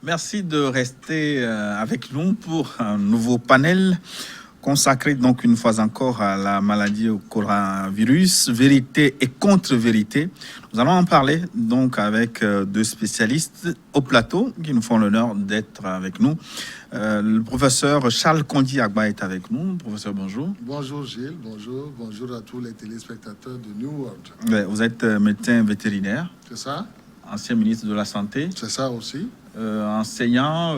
Merci de rester avec nous pour un nouveau panel consacré donc une fois encore à la maladie au coronavirus, vérité et contre-vérité. Nous allons en parler donc avec deux spécialistes au plateau qui nous font l'honneur d'être avec nous. Le professeur Charles Kondi Agba est avec nous. Professeur, bonjour. Bonjour Gilles, bonjour à tous les téléspectateurs de New World. Vous êtes médecin vétérinaire. C'est ça? Ancien ministre de la Santé. C'est ça aussi. Enseignant,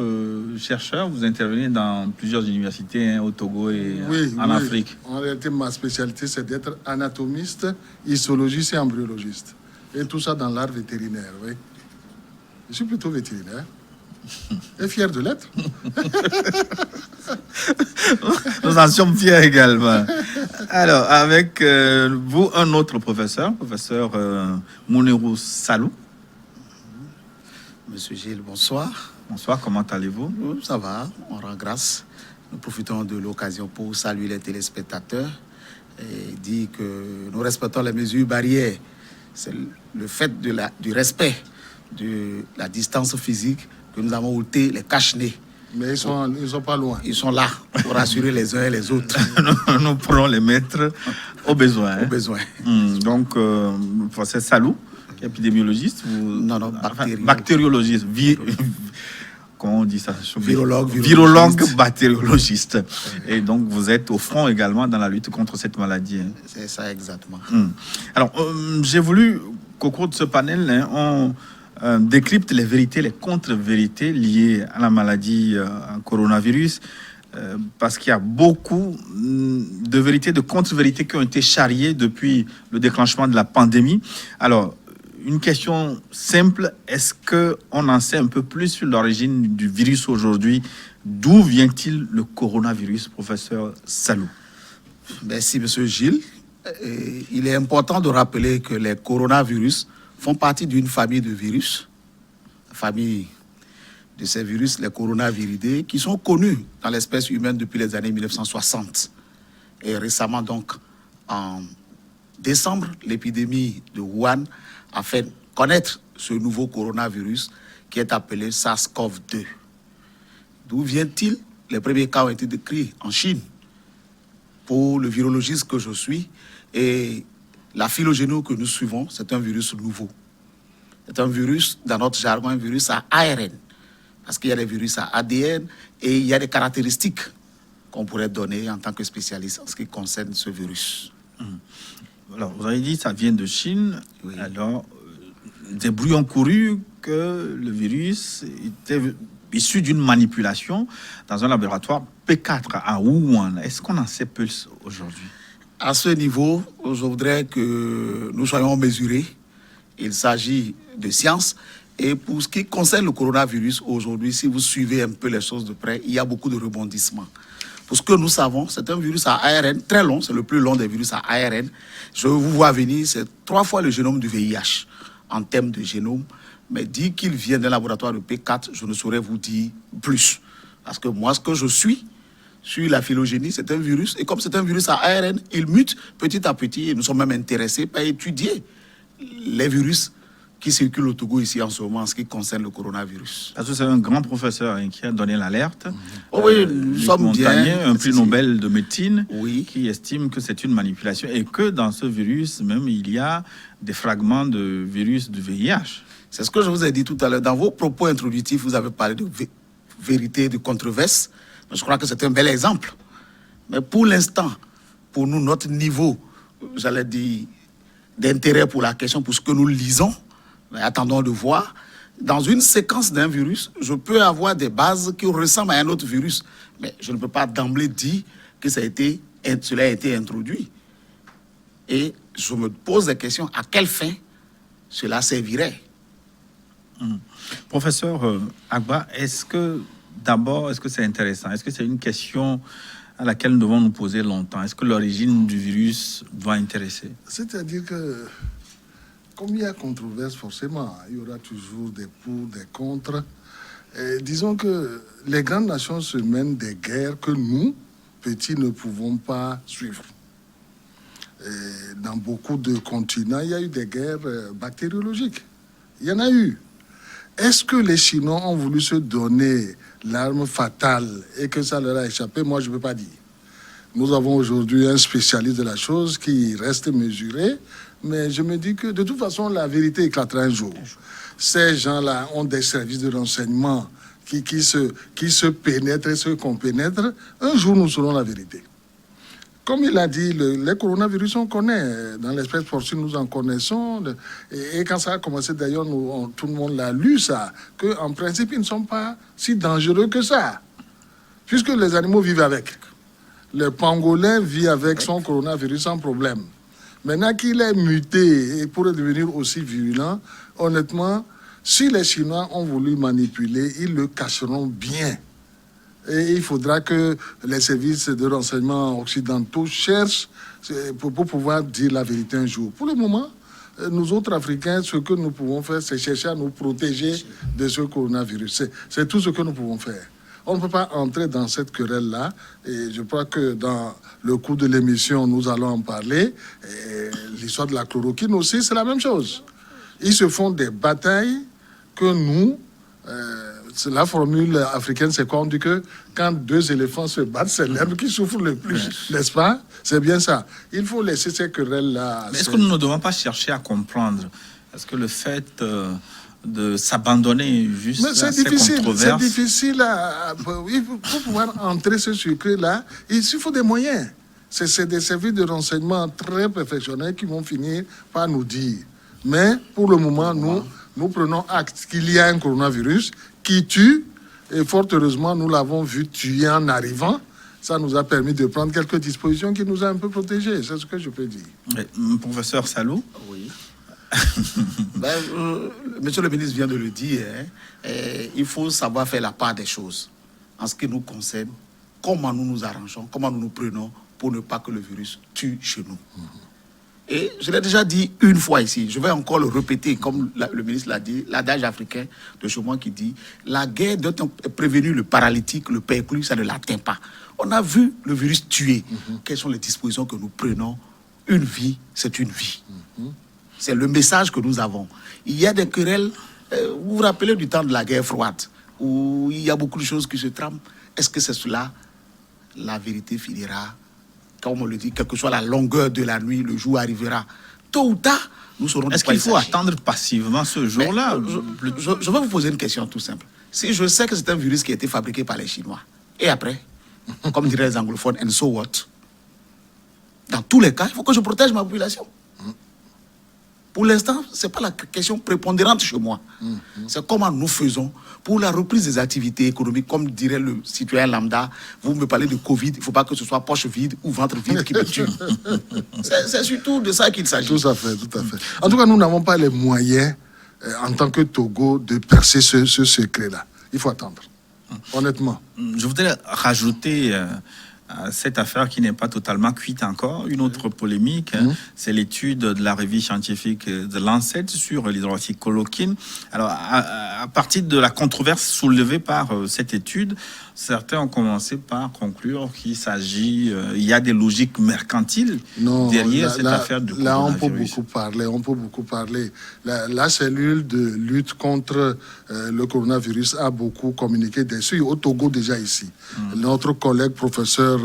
chercheur, vous intervenez dans plusieurs universités au Togo et en Afrique. En réalité, ma spécialité, c'est d'être anatomiste, histologiste et embryologiste. Et tout ça dans l'art vétérinaire, oui. Je suis plutôt vétérinaire. Et fier de l'être. Nous en sommes fiers également. Alors, avec vous, un autre professeur Mounirou Salou. Monsieur Gilles, bonsoir. Bonsoir, comment allez-vous? Ça va, on rend grâce. Nous profitons de l'occasion pour saluer les téléspectateurs et dire que nous respectons les mesures barrières. C'est le fait du respect de la distance physique que nous avons ôté les cache-nez. Mais ils sont pas loin. Ils sont là pour rassurer les uns et les autres. Nous pourrons les mettre au besoin. Au besoin. Donc, professeur Salou, épidémiologiste ou... Non, bactériologiste. Comment on dit ça? Virologue, bactériologiste. Et donc, vous êtes au front également dans la lutte contre cette maladie. C'est ça, exactement. Alors, j'ai voulu qu'au cours de ce panel, on décrypte les vérités, les contre-vérités liées à la maladie coronavirus, parce qu'il y a beaucoup de vérités, de contre-vérités qui ont été charriées depuis le déclenchement de la pandémie. Alors, une question simple, est-ce qu'on en sait un peu plus sur l'origine du virus aujourd'hui? D'où vient-il le coronavirus, professeur Salou? Merci, monsieur Gilles. Il est important de rappeler que les coronavirus font partie d'une famille de virus, la famille de ces virus, les coronaviridés, qui sont connus dans l'espèce humaine depuis les années 1960. Et récemment, donc, en décembre, l'épidémie de Wuhan a fait connaître ce nouveau coronavirus qui est appelé SARS-CoV-2. D'où vient-il? Les premiers cas ont été décrits en Chine. Pour le virologiste que je suis et la phylogénie que nous suivons, c'est un virus nouveau. C'est un virus, dans notre jargon, un virus à ARN. Parce qu'il y a des virus à ADN et il y a des caractéristiques qu'on pourrait donner en tant que spécialiste en ce qui concerne ce virus. Alors, vous avez dit que ça vient de Chine. Oui. Alors, des bruits ont couru que le virus était issu d'une manipulation dans un laboratoire P4 à Wuhan. Est-ce qu'on en sait plus aujourd'hui? À ce niveau, je voudrais que nous soyons mesurés. Il s'agit de science. Et pour ce qui concerne le coronavirus, aujourd'hui, si vous suivez un peu les choses de près, il y a beaucoup de rebondissements. Pour ce que nous savons, c'est un virus à ARN très long, c'est le plus long des virus à ARN. Je vous vois venir, c'est 3 fois le génome du VIH en termes de génome. Mais dire qu'il vient d'un laboratoire de P4, je ne saurais vous dire plus. Parce que moi, ce que je suis sur la phylogénie, c'est un virus. Et comme c'est un virus à ARN, il mute petit à petit. Et nous sommes même intéressés par étudier les virus qui circulent au Togo ici en ce moment en ce qui concerne le coronavirus. Parce que c'est un grand professeur qui a donné l'alerte. Oui, nous sommes bien. Un prix Nobel de médecine, oui, qui estime que c'est une manipulation et que dans ce virus, même, il y a des fragments de virus du VIH. C'est ce que je vous ai dit tout à l'heure. Dans vos propos introductifs, vous avez parlé de vérité, de controverse. Je crois que c'est un bel exemple. Mais pour l'instant, pour nous, notre niveau, j'allais dire, d'intérêt pour la question, pour ce que nous lisons, attendons de voir. Dans une séquence d'un virus, je peux avoir des bases qui ressemblent à un autre virus. Mais je ne peux pas d'emblée dire que cela a été introduit. Et je me pose des questions. À quelle fin cela servirait? Professeur Agba, est-ce que c'est intéressant? Est-ce que c'est une question à laquelle nous devons nous poser longtemps? Est-ce que l'origine du virus doit intéresser? C'est-à-dire que, comme il y a controverse, forcément, il y aura toujours des pour, des contre. Et disons que les grandes nations se mènent des guerres que nous, petits, ne pouvons pas suivre. Et dans beaucoup de continents, il y a eu des guerres bactériologiques. Il y en a eu. Est-ce que les Chinois ont voulu se donner l'arme fatale et que ça leur a échappé? Moi, je ne peux pas dire. Nous avons aujourd'hui un spécialiste de la chose qui reste mesuré, mais je me dis que de toute façon, la vérité éclatera un jour. Ces gens-là ont des services de renseignement qui se pénètrent et se compénètrent. Un jour, nous saurons la vérité. Comme il a dit, les coronavirus, on connaît. Dans l'espèce porcine, nous en connaissons. Et quand ça a commencé, d'ailleurs, tout le monde l'a lu, ça, qu'en principe, ils ne sont pas si dangereux que ça. Puisque les animaux vivent avec. Le pangolin vit avec son coronavirus sans problème. Maintenant qu'il est muté et pourrait devenir aussi virulent, honnêtement, si les Chinois ont voulu manipuler, ils le cacheront bien. Et il faudra que les services de renseignement occidentaux cherchent pour pouvoir dire la vérité un jour. Pour le moment, nous autres Africains, ce que nous pouvons faire, c'est chercher à nous protéger de ce coronavirus. C'est tout ce que nous pouvons faire. On ne peut pas entrer dans cette querelle-là. Et je crois que dans le cours de l'émission, nous allons en parler. L'histoire de la chloroquine aussi, c'est la même chose. Ils se font des batailles que nous... la formule africaine, c'est quoi? On dit que quand deux éléphants se battent, c'est l'herbe qui souffre le plus, n'est-ce pas? C'est bien ça. Il faut laisser ces querelles-là. Mais est-ce que nous ne devons pas chercher à comprendre? Est-ce que le fait de s'abandonner juste à ces controverses... C'est difficile. Pour pouvoir entrer ce secret-là, il faut des moyens. C'est des services de renseignement très perfectionnés qui vont finir par nous dire. Mais pour le moment, nous prenons acte qu'il y a un coronavirus qui tue, et fort heureusement, nous l'avons vu tuer en arrivant. Ça nous a permis de prendre quelques dispositions qui nous ont un peu protégés, c'est ce que je peux dire. Mais, professeur Salou? Oui. Monsieur le ministre vient de le dire, il faut savoir faire la part des choses. En ce qui nous concerne, comment nous nous arrangeons, comment nous nous prenons pour ne pas que le virus tue chez nous. Et je l'ai déjà dit une fois ici, je vais encore le répéter, comme le ministre l'a dit, l'adage africain de chez moi qui dit « La guerre doit prévenir le paralytique, le perclus, ça ne l'atteint pas ». On a vu le virus tuer. Quelles sont les dispositions que nous prenons? Une vie, c'est une vie. C'est le message que nous avons. Il y a des querelles, vous vous rappelez du temps de la guerre froide, où il y a beaucoup de choses qui se trament. Est-ce que c'est cela? La vérité finira, comme on le dit, quelle que soit la longueur de la nuit, le jour arrivera. Tôt ou tard, nous serons... Est-ce qu'il faut attendre passivement ce jour-là? Je vais vous poser une question tout simple. Si je sais que c'est un virus qui a été fabriqué par les Chinois, et après, comme diraient les anglophones, and so what? Dans tous les cas, il faut que je protège ma population. Pour l'instant, ce n'est pas la question prépondérante chez moi. C'est comment nous faisons pour la reprise des activités économiques. Comme dirait le citoyen lambda, vous me parlez de Covid, il ne faut pas que ce soit poche vide ou ventre vide qui me tue. C'est surtout de ça qu'il s'agit. Tout à fait, tout à fait. En tout cas, nous n'avons pas les moyens, en tant que Togo, de percer ce secret-là. Il faut attendre, honnêtement. Je voudrais rajouter... à cette affaire qui n'est pas totalement cuite encore. Une autre polémique, c'est l'étude de la revue scientifique de Lancet sur l'hydroxychloroquine. Alors, à partir de la controverse soulevée par cette étude, certains ont commencé par conclure qu'il s'agit, il y a des logiques mercantiles derrière cette affaire de coronavirus. Là, on peut beaucoup parler. La cellule de lutte contre le coronavirus a beaucoup communiqué dessus, au Togo déjà ici. Notre collègue professeur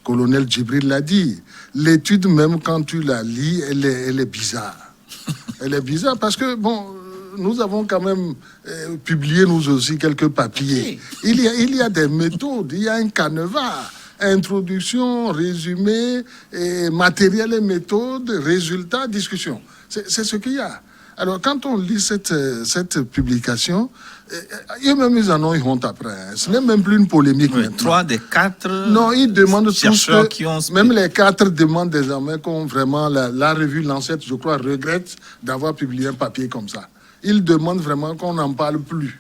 colonel Djibril l'a dit. L'étude, même quand tu la lis, elle est bizarre. Elle est bizarre parce que, bon, nous avons quand même publié, nous aussi, quelques papiers. Il y a des méthodes, il y a un canevas. Introduction, résumé, matériel et méthode, résultat, discussion. C'est ce qu'il y a. Alors, quand on lit cette publication, eux-mêmes, ils en ont honte après. Ce n'est même plus une polémique maintenant. 3 des 4 non, ils demandent chercheurs tous que, même les 4 demandent désormais qu'on vraiment, la revue Lancet, je crois, regrette d'avoir publié un papier comme ça. Ils demandent vraiment qu'on n'en parle plus.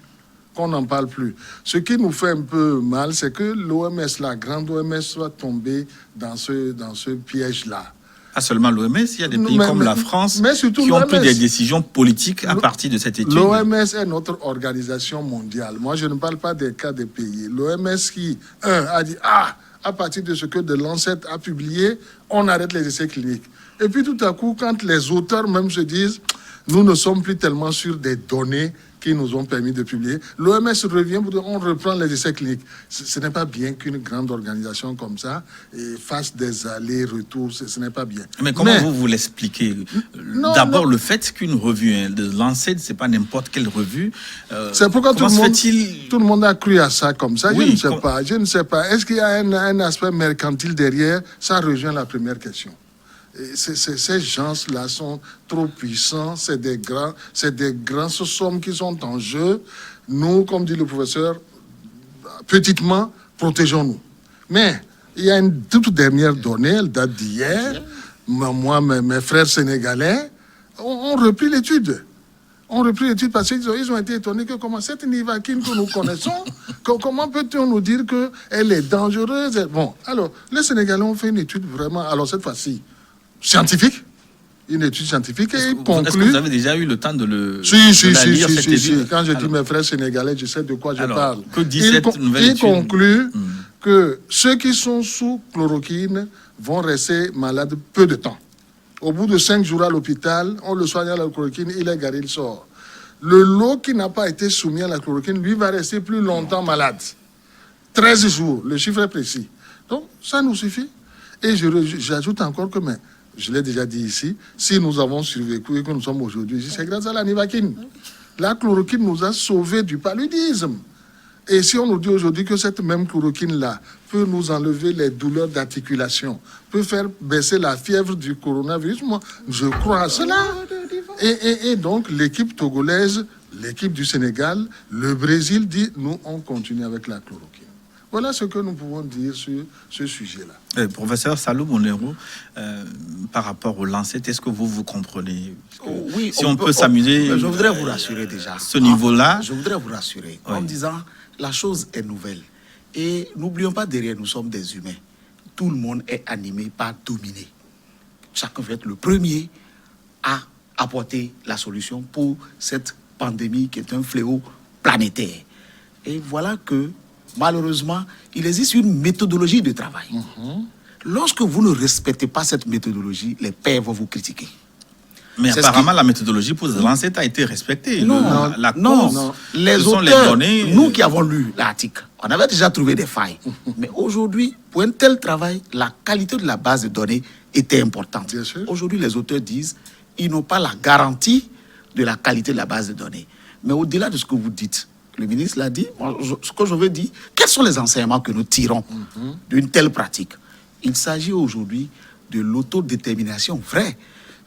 Ce qui nous fait un peu mal, c'est que l'OMS, la grande OMS, soit tombée dans ce piège-là. Pas seulement l'OMS, il y a des pays comme la France qui ont pris des décisions politiques à partir de cette étude. L'OMS est notre organisation mondiale. Moi, je ne parle pas des cas des pays. L'OMS qui, a dit, à partir de ce que de Lancet a publié, on arrête les essais cliniques. Et puis tout à coup, quand les auteurs même se disent, nous ne sommes plus tellement sûrs des données qui nous ont permis de publier. L'OMS revient pour dire on reprend les essais cliniques. Ce n'est pas bien qu'une grande organisation comme ça fasse des allers-retours. Ce n'est pas bien. Mais comment vous l'expliquez? D'abord, le fait qu'une revue de Lancet, c'est pas n'importe quelle revue. C'est pourquoi tout le monde a cru à ça comme ça. Oui, Je ne sais pas. Est-ce qu'il y a un aspect mercantile derrière? Ça rejoint la première question. Ces gens-là sont trop puissants, c'est des grands sommes qui sont en jeu. Nous, comme dit le professeur, petitement, protégeons-nous. Mais il y a une toute dernière donnée, elle date d'hier. Moi, mes frères sénégalais ont repris l'étude. On repris l'étude parce qu'ils ont été étonnés que comment cette Nivaquine que nous connaissons, comment peut-on nous dire qu'elle est dangereuse? Bon, alors, les Sénégalais ont fait une étude vraiment, alors cette fois-ci, scientifique, une étude scientifique, et conclut... Est-ce que vous avez déjà eu le temps de le lire, cette étude? Quand je dis mes frères sénégalais, je sais de quoi je parle. Que dit cette nouvelle étude? Il conclut que ceux qui sont sous chloroquine vont rester malades peu de temps. Au bout de 5 jours à l'hôpital, on le soigne à la chloroquine, il est guéri, il sort. Le lot qui n'a pas été soumis à la chloroquine, lui, va rester plus longtemps malade. 13 jours, le chiffre est précis. Donc, ça nous suffit. Et j'ajoute encore que, mais, je l'ai déjà dit ici, si nous avons survécu et que nous sommes aujourd'hui ici, c'est grâce à la Nivaquine. La chloroquine nous a sauvés du paludisme. Et si on nous dit aujourd'hui que cette même chloroquine-là peut nous enlever les douleurs d'articulation, peut faire baisser la fièvre du coronavirus, moi, je crois à cela. Et donc, l'équipe togolaise, l'équipe du Sénégal, le Brésil dit, nous, on continue avec la chloroquine. Voilà ce que nous pouvons dire sur ce sujet-là. Professeur Salou Monero, par rapport au Lancet, est-ce que vous comprenez? Oui, si on peut s'amuser... Je voudrais vous rassurer déjà. À ce niveau-là... Je voudrais vous rassurer en disant, la chose est nouvelle. Et n'oublions pas, derrière, nous sommes des humains. Tout le monde est animé par dominer. Chacun veut être le premier à apporter la solution pour cette pandémie qui est un fléau planétaire. Et voilà que, malheureusement, il existe une méthodologie de travail. Lorsque vous ne respectez pas cette méthodologie, les pairs vont vous critiquer. Mais apparemment, la méthodologie pour Lancet a été respectée. Non, les auteurs, nous qui avons lu l'article, on avait déjà trouvé des failles. Mais aujourd'hui, pour un tel travail, la qualité de la base de données était importante. Aujourd'hui, les auteurs disent qu'ils n'ont pas la garantie de la qualité de la base de données. Mais au-delà de ce que vous dites, le ministre l'a dit, ce que je veux dire, quels sont les enseignements que nous tirons d'une telle pratique? Il s'agit aujourd'hui de l'autodétermination vraie.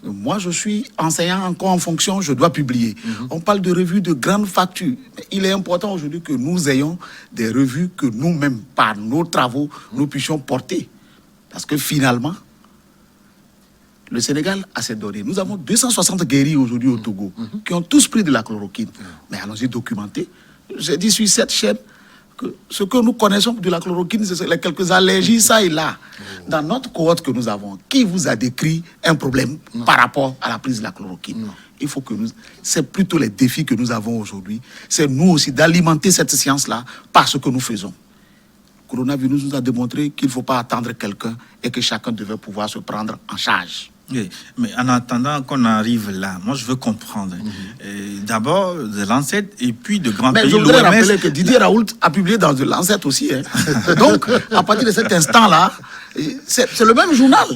Moi, je suis enseignant encore en fonction, je dois publier. On parle de revues de grandes factures. Il est important aujourd'hui que nous ayons des revues que nous-mêmes, par nos travaux, nous puissions porter. Parce que finalement, le Sénégal a ses données. Nous avons 260 guéris aujourd'hui au Togo qui ont tous pris de la chloroquine. Mais allons-y documenter. J'ai dit sur cette chaîne que ce que nous connaissons de la chloroquine, c'est les quelques allergies, ça et là. Dans notre cohorte que nous avons, qui vous a décrit un problème par rapport à la prise de la chloroquine? Il faut que nous... C'est plutôt les défis que nous avons aujourd'hui. C'est nous aussi d'alimenter cette science-là par ce que nous faisons. Le coronavirus nous a démontré qu'il ne faut pas attendre quelqu'un et que chacun devait pouvoir se prendre en charge. Oui, mais en attendant qu'on arrive là, moi je veux comprendre. D'abord, de Lancet et puis de grands pays. Je voudrais rappeler que Didier Raoult a publié dans The Lancet aussi. Donc, à partir de cet instant-là, c'est le même journal.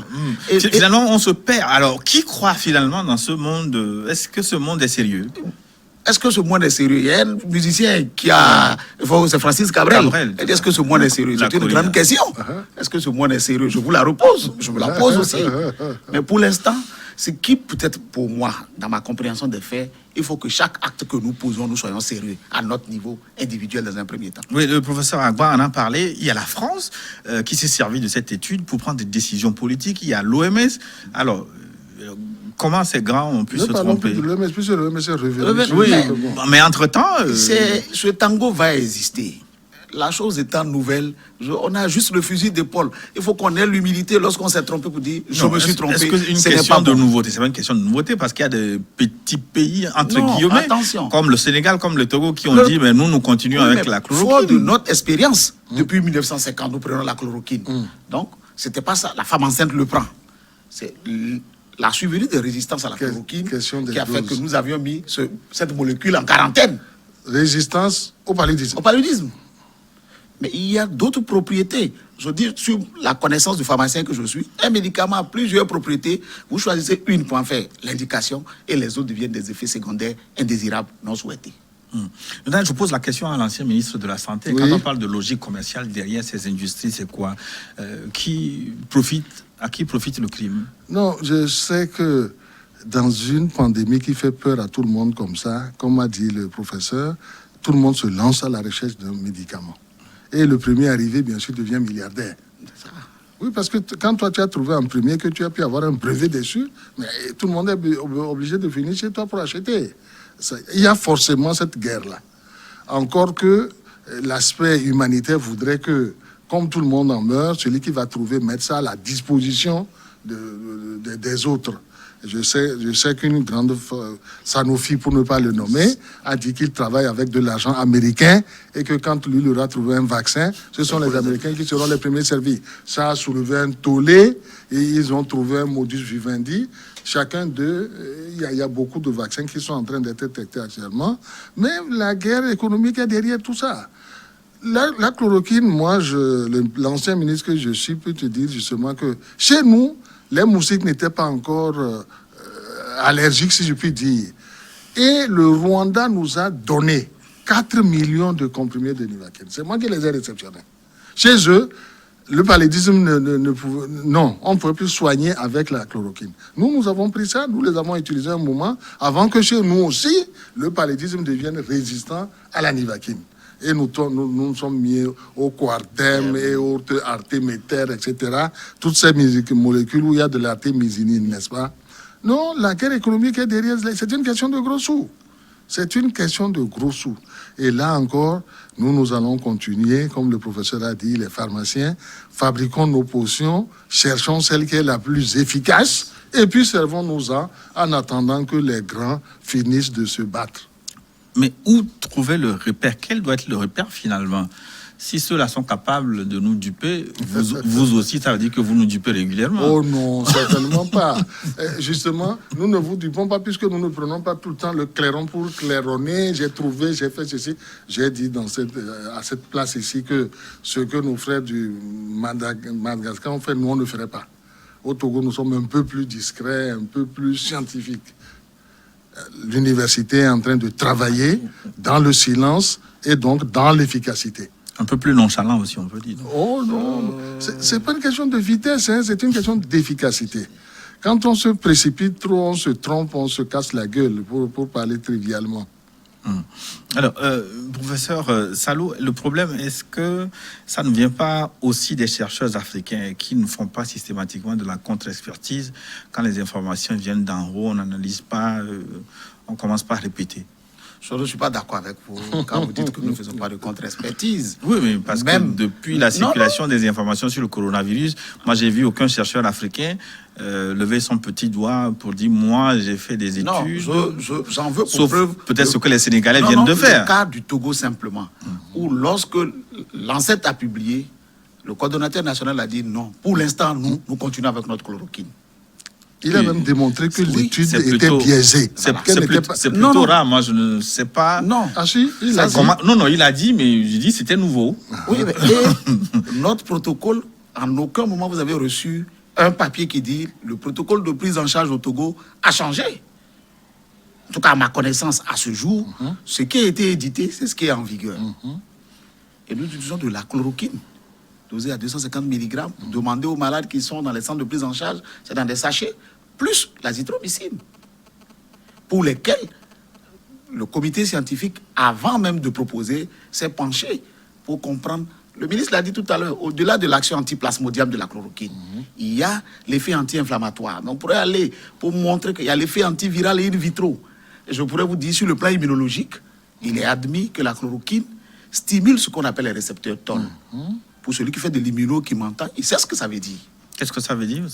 Finalement, on se perd. Alors, qui croit finalement dans ce monde? Est-ce que ce monde est sérieux? Est-ce que ce monde est sérieux? Il y a un musicien qui a... C'est Francis Cabrel. Est-ce que ce monde est sérieux? C'est une grande question. Est-ce que ce monde est sérieux? Je vous la repose. Je me la pose aussi. Mais pour l'instant, ce qui peut-être pour moi, dans ma compréhension des faits, il faut que chaque acte que nous posons, nous soyons sérieux à notre niveau individuel dans un premier temps. Oui, le professeur Agba en a parlé. Il y a la France qui s'est servi de cette étude pour prendre des décisions politiques. Il y a l'OMS. Alors... comment ces grands ont pu se tromper? Oui, mais entre-temps... Ce tango va exister. La chose étant nouvelle, on a juste le fusil d'épaule. Il faut qu'on ait l'humilité lorsqu'on s'est trompé pour dire je me suis trompé. Est-ce que une question de nouveauté? C'est pas une question de nouveauté parce qu'il y a des petits pays, entre guillemets, comme le Sénégal, comme le Togo, qui ont dit mais nous continuons avec la chloroquine. Fort de notre expérience, depuis 1950, nous prenons la chloroquine. Donc, c'était pas ça. La femme enceinte le prend. C'est la survenue de résistance à la chloroquine qui a fait que nous avions mis cette molécule en quarantaine résistance au paludisme. Au paludisme. Mais il y a d'autres propriétés. Je dis, sur la connaissance du pharmacien que je suis, un médicament a plusieurs propriétés. Vous choisissez une pour en faire l'indication et les autres deviennent des effets secondaires indésirables, non souhaités. Maintenant, je pose la question à l'ancien ministre de la Santé. Oui. Quand on parle de logique commerciale derrière ces industries, c'est quoi? À qui profite le crime? Non, je sais que dans une pandémie qui fait peur à tout le monde comme ça, comme a dit le professeur, tout le monde se lance à la recherche d'un médicament. Et le premier arrivé, bien sûr, devient milliardaire. Oui, parce que quand toi, tu as trouvé un premier, que tu as pu avoir un brevet dessus, mais tout le monde est obligé de venir chez toi pour acheter. Il y a forcément cette guerre-là. Encore que l'aspect humanitaire voudrait que, comme tout le monde en meurt, celui qui va trouver mettre ça à la disposition des autres. Je sais qu'une grande Sanofi, pour ne pas le nommer, a dit qu'il travaille avec de l'argent américain et que quand lui aura trouvé un vaccin, ce sont les Américains qui seront les premiers servis. Ça a soulevé un tollé et ils ont trouvé un modus vivendi. Chacun d'eux, il y a beaucoup de vaccins qui sont en train d'être testés actuellement. Mais la guerre économique est derrière tout ça. La chloroquine, moi, l'ancien ministre que je suis peut te dire justement que chez nous, les moustiques n'étaient pas encore allergiques, si je puis dire. Et le Rwanda nous a donné 4 millions de comprimés de Nivaquine. C'est moi qui les ai réceptionnés. Chez eux, le paludisme on ne pouvait plus soigner avec la chloroquine. Nous avons pris ça, nous les avons utilisés un moment avant que chez nous aussi, le paludisme devienne résistant à la Nivaquine. Et nous nous sommes mis au quartem et au artéméter, etc. Toutes ces molécules où il y a de l'artémisinine, n'est-ce pas? Non, la guerre économique est derrière. C'est une question de gros sous. C'est une question de gros sous. Et là encore, nous allons continuer, comme le professeur a dit, les pharmaciens, fabriquons nos potions, cherchons celle qui est la plus efficace, et puis servons-nous-en en attendant que les grands finissent de se battre. Mais où trouver le repère? Quel doit être le repère finalement? Si ceux-là sont capables de nous duper, vous aussi, ça veut dire que vous nous dupez régulièrement. Oh non, certainement pas. Justement, nous ne vous dupons pas puisque nous ne prenons pas tout le temps le clairon pour claironner. J'ai trouvé, j'ai fait ceci. J'ai dit à cette place ici que ce que nos frères du Madagascar ont fait, nous, on ne ferait pas. Au Togo, nous sommes un peu plus discrets, un peu plus scientifiques. L'université est en train de travailler dans le silence et donc dans l'efficacité. Un peu plus nonchalant aussi, on peut dire. Oh non, c'est pas une question de vitesse, hein, c'est une question d'efficacité. Quand on se précipite trop, on se trompe, on se casse la gueule, pour parler trivialement. Alors, professeur Salou, le problème, est-ce que ça ne vient pas aussi des chercheurs africains qui ne font pas systématiquement de la contre-expertise? Quand les informations viennent d'en haut, on n'analyse pas, on commence par répéter. Je ne suis pas d'accord avec vous quand vous dites que nous ne faisons pas de contre-expertise. Oui, mais parce que depuis la circulation des informations sur le coronavirus, moi, j'ai vu aucun chercheur africain lever son petit doigt pour dire, moi, j'ai fait des études. Non, j'en veux pour sauf preuve. Peut-être ce que les Sénégalais viennent de faire. Le cas du Togo, simplement, où lorsque l'ANSET a publié, le coordonnateur national a dit non. Pour l'instant, nous continuons avec notre chloroquine. Il a même démontré que l'étude c'est était biaisée. C'est plutôt rare, moi je ne sais pas. Non. Ah si, il a dit. Non, il a dit, mais je dis c'était nouveau. Oui, mais et notre protocole, en aucun moment vous avez reçu un papier qui dit le protocole de prise en charge au Togo a changé. En tout cas, à ma connaissance, à ce jour, ce qui a été édité, c'est ce qui est en vigueur. Et nous utilisons de la chloroquine, dosée à 250 mg, demandée aux malades qui sont dans les centres de prise en charge, c'est dans des sachets, plus l'azithromycine, pour lesquels le comité scientifique, avant même de proposer, s'est penché pour comprendre. Le ministre l'a dit tout à l'heure, au-delà de l'action antiplasmodium de la chloroquine, il y a l'effet anti-inflammatoire. Donc, on pourrait aller pour montrer qu'il y a l'effet antiviral et in vitro. Et je pourrais vous dire, sur le plan immunologique, il est admis que la chloroquine stimule ce qu'on appelle les récepteurs TOL. Pour celui qui fait de l'immuno, qui m'entend, il sait ce que ça veut dire. Qu'est-ce que ça veut dire?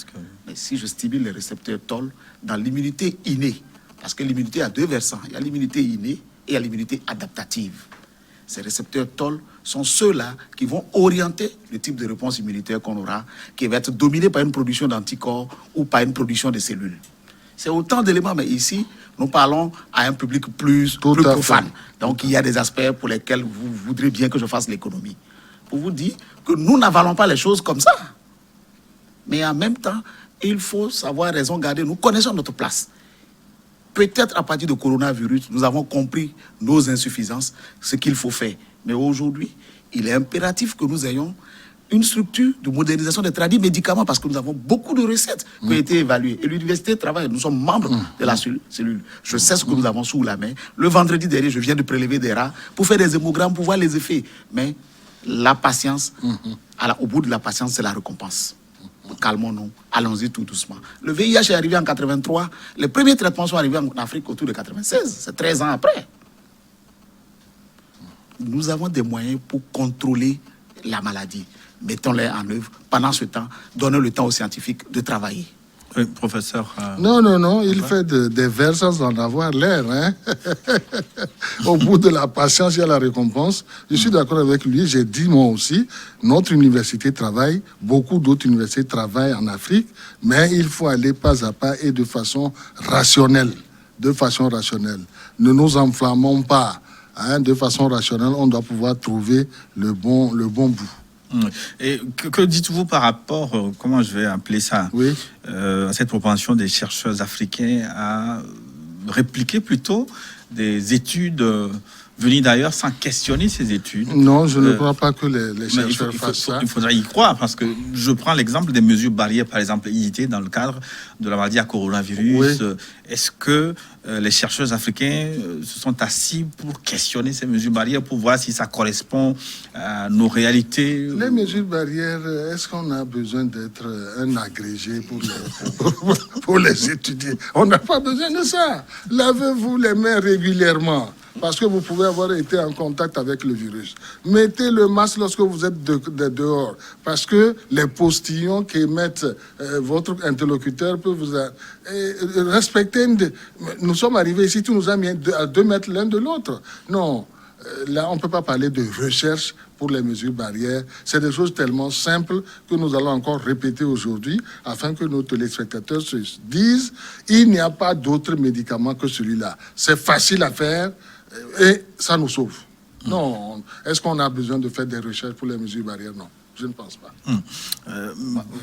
Mais si je stimule les récepteurs TOL dans l'immunité innée, parce que l'immunité a deux versants, il y a l'immunité innée et il y a l'immunité adaptative. Ces récepteurs TOL sont ceux-là qui vont orienter le type de réponse immunitaire qu'on aura, qui va être dominé par une production d'anticorps ou par une production de cellules. C'est autant d'éléments, mais ici, nous parlons à un public plus Tout à fait. profane. Donc, il y a des aspects pour lesquels vous voudrez bien que je fasse l'économie. Pour vous dire que nous n'avalons pas les choses comme ça. Mais en même temps, il faut savoir raison garder. Nous connaissons notre place. Peut-être à partir du coronavirus, nous avons compris nos insuffisances, ce qu'il faut faire. Mais aujourd'hui, il est impératif que nous ayons une structure de modernisation des tradis médicaments parce que nous avons beaucoup de recettes qui ont été évaluées. Et l'université travaille, nous sommes membres de la cellule. Je sais ce que nous avons sous la main. Le vendredi dernier, je viens de prélever des rats pour faire des hémogrammes, pour voir les effets. Mais la patience, au bout de la patience, c'est la récompense. Calmons-nous, allons-y tout doucement. Le VIH est arrivé en 83, les premiers traitements sont arrivés en Afrique autour de 96, c'est 13 ans après. Nous avons des moyens pour contrôler la maladie. Mettons-les en œuvre. Pendant ce temps, donnons le temps aux scientifiques de travailler. Oui, professeur. Non, il fait des vers sans en avoir l'air. Hein? Au bout de la patience, il y a la récompense. Je suis d'accord avec lui, j'ai dit moi aussi, notre université travaille, beaucoup d'autres universités travaillent en Afrique, mais il faut aller pas à pas et de façon rationnelle. De façon rationnelle. Ne nous enflammons pas. Hein? De façon rationnelle, on doit pouvoir trouver le bon bout. Et que dites-vous par rapport, comment je vais appeler ça, Oui. À cette propension des chercheurs africains à répliquer plutôt des études venues d'ailleurs sans questionner ces études? Non, je ne crois pas que les chercheurs fassent ça. Il faudrait y croire parce que je prends l'exemple des mesures barrières, par exemple IIT, dans le cadre de la maladie à coronavirus. Oui. Est-ce que les chercheurs africains se sont assis pour questionner ces mesures barrières, pour voir si ça correspond à nos réalités? Les mesures barrières, est-ce qu'on a besoin d'être un agrégé pour les étudier? On n'a pas besoin de ça. Lavez-vous les mains régulièrement. Parce que vous pouvez avoir été en contact avec le virus. Mettez le masque lorsque vous êtes dehors. Parce que les postillons qu'émettent votre interlocuteur peuvent vous... respecter... Nous sommes arrivés ici, tout nous a mis à 2 mètres l'un de l'autre. Non, là, on ne peut pas parler de recherche pour les mesures barrières. C'est des choses tellement simples que nous allons encore répéter aujourd'hui afin que nos téléspectateurs se disent il n'y a pas d'autre médicament que celui-là. C'est facile à faire et ça nous sauve. Non. Est-ce qu'on a besoin de faire des recherches pour les mesures barrières? Non, je ne pense pas.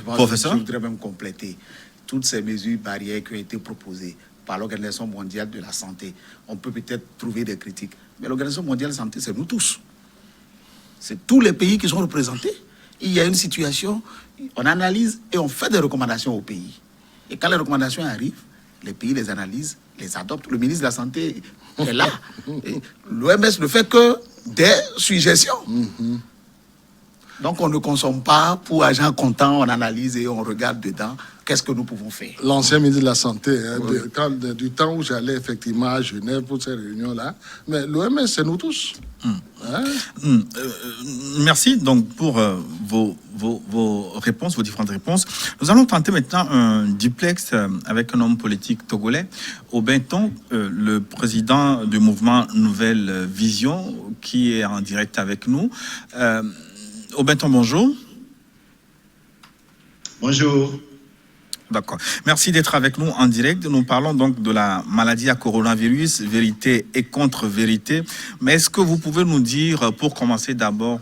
Professeur? Je voudrais même compléter toutes ces mesures barrières qui ont été proposées par l'Organisation mondiale de la santé. On peut peut-être trouver des critiques, mais l'Organisation mondiale de la santé, c'est nous tous. C'est tous les pays qui sont représentés. Il y a une situation, on analyse et on fait des recommandations aux pays. Et quand les recommandations arrivent, les pays les analysent, les adoptent. Le ministre de la Santé est là. L'OMS ne fait que des suggestions. Donc on ne consomme pas pour argent comptant, on analyse et on regarde dedans. Qu'est-ce que nous pouvons faire? L'ancien ministre de la Santé, hein, du temps où j'allais effectivement à Genève pour ces réunions-là. Mais l'OMS, c'est nous tous. Hein? Merci donc pour vos réponses, vos différentes réponses. Nous allons tenter maintenant un duplex avec un homme politique togolais, Obenton, le président du mouvement Nouvelle Vision, qui est en direct avec nous. Obenton, bonjour. Bonjour. D'accord. Merci d'être avec nous en direct. Nous parlons donc de la maladie à coronavirus, vérité et contre-vérité. Mais est-ce que vous pouvez nous dire, pour commencer d'abord,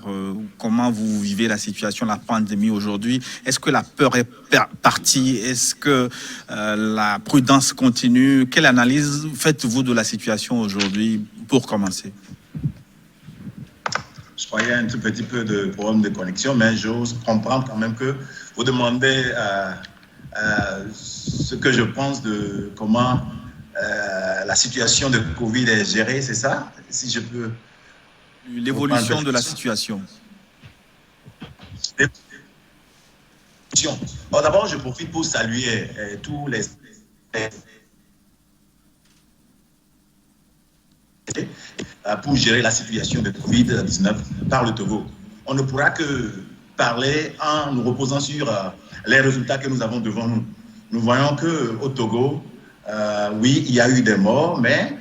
comment vous vivez la situation, la pandémie aujourd'hui? Est-ce que la peur est partie? Est-ce que la prudence continue? Quelle analyse faites-vous de la situation aujourd'hui, pour commencer? Je crois qu'il y a un tout petit peu de problème de connexion, mais j'ose comprendre quand même que vous demandez ce que je pense de comment la situation de Covid est gérée, c'est ça? Si je peux... L'évolution de la situation. Bon, d'abord, je profite pour saluer tous les... pour gérer la situation de Covid-19 par le Togo. On ne pourra que parler en nous reposant sur les résultats que nous avons devant nous. Nous voyons qu'au Togo, oui, il y a eu des morts, mais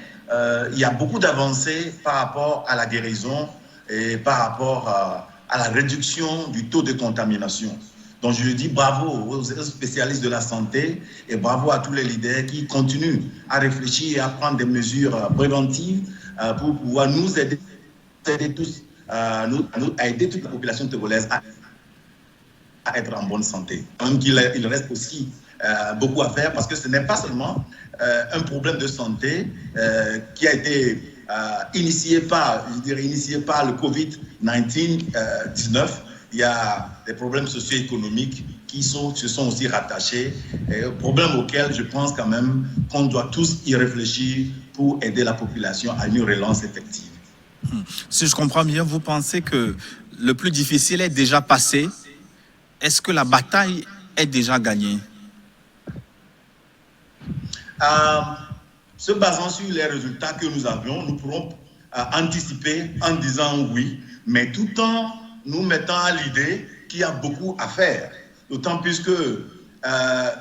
il y a beaucoup d'avancées par rapport à la guérison et par rapport à la réduction du taux de contamination. Donc je dis bravo aux spécialistes de la santé et bravo à tous les leaders qui continuent à réfléchir et à prendre des mesures préventives pour pouvoir nous aider tous, à aider toute la population togolaise à être en bonne santé. Donc il reste aussi beaucoup à faire parce que ce n'est pas seulement un problème de santé qui a été initié par le Covid-19. Il y a des problèmes socio-économiques qui se sont aussi rattachés, problèmes auxquels je pense quand même qu'on doit tous y réfléchir pour aider la population à une relance effective. Si je comprends bien, vous pensez que le plus difficile est déjà passé. Est-ce que la bataille est déjà gagnée? Se basant sur les résultats que nous avions, nous pourrons anticiper en disant oui, mais tout en nous mettant à l'idée qu'il y a beaucoup à faire. D'autant plus que